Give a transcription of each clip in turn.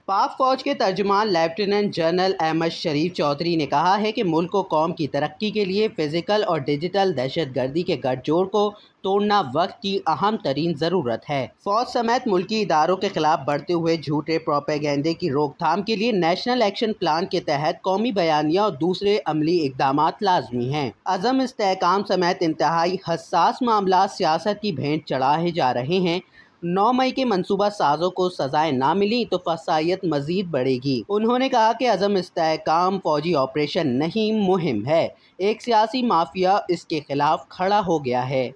पाक फौज के तर्जुमान लेफ्टिनेंट जनरल अहमद शरीफ चौधरी ने कहा है कि मुल्क को कौम की तरक्की के लिए फिजिकल और डिजिटल दहशतगर्दी के गठजोड़ को तोड़ना वक्त की अहम तरीन ज़रूरत है। फौज समेत मुल्की इदारों के खिलाफ बढ़ते हुए झूठे प्रोपेगेंडे की रोकथाम के लिए नेशनल एक्शन प्लान के तहत कौमी बयानिया और दूसरे अमली इकदामात लाजमी हैं। अज़म इस्तेहकाम समेत इंतहाई हसास मामला सियासत की भेंट चढ़ाए जा रहे हैं। 9 मई के मनसूबा साजों को सजाएं ना मिली तो फसाइयत मजीद बढ़ेगी। उन्होंने कहा कि अज़म इस्तेहकाम फौजी ऑपरेशन नहीं मुहिम है, एक सियासी माफिया इसके खिलाफ खड़ा हो गया है।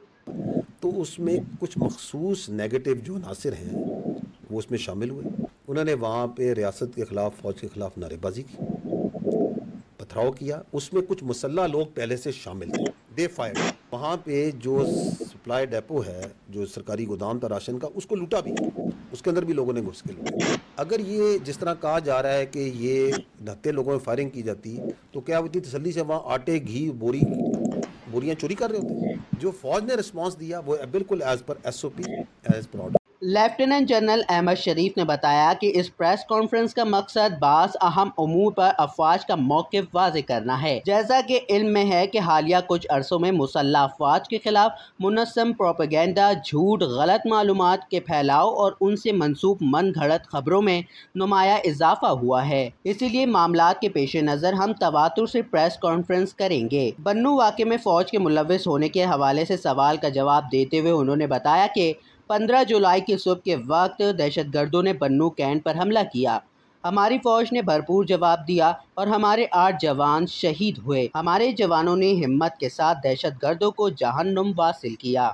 तो उसमें कुछ मखसूस नेगेटिव जो अनासिर हैं वो उसमें शामिल हुए। उन्होंने वहाँ पे रियासत के ख़िलाफ़, फ़ौज के ख़िलाफ़ नारेबाजी की, पथराव किया। उसमें कुछ मुसल्ला लोग पहले से शामिल थे, दे फायर। वहाँ पे जो सप्लाई डेपो है, जो सरकारी गोदाम था राशन का, उसको लूटा भी, उसके अंदर भी लोगों ने घुस के लूटा। अगर ये जिस तरह कहा जा रहा है कि ये 69 लोगों में फायरिंग की जाती, तो क्या इतनी तसल्ली से वहाँ आटे, घी, बोरियां चोरी कर रहे होते? जो फौज ने रिस्पांस दिया वो बिल्कुल as per SOP, as per order. Lieutenant general Ahmed Sharif ने बताया कि इस प्रेस कॉन्फ्रेंस का मकसद बास अहम उमूर पर अफवाज का मौक़िफ़ वाज़े करना है। जैसा कि इल्म में है कि हालिया कुछ अरसों में मुसल्लह अफवाज के खिलाफ मुनस्सम प्रोपेगेंडा, झूठ, गलत मालूमात के फैलाव और उनसे मंसूब मन घड़त खबरों में नुमाया इजाफा हुआ है। इसीलिए मामलात के पेश नज़र हम तवातुर से प्रेस कॉन्फ्रेंस करेंगे। बन्नू वाक़े में फ़ौज के मुलव्विस होने के हवाले से सवाल का जवाब देते हुए उन्होंने बताया कि 15 जुलाई की सुबह के वक्त दहशतगर्दों ने बन्नू कैंट पर हमला किया। हमारी फौज ने भरपूर जवाब दिया और हमारे 8 जवान शहीद हुए। हमारे जवानों ने हिम्मत के साथ दहशतगर्दों को जहन्नुम वासिल किया।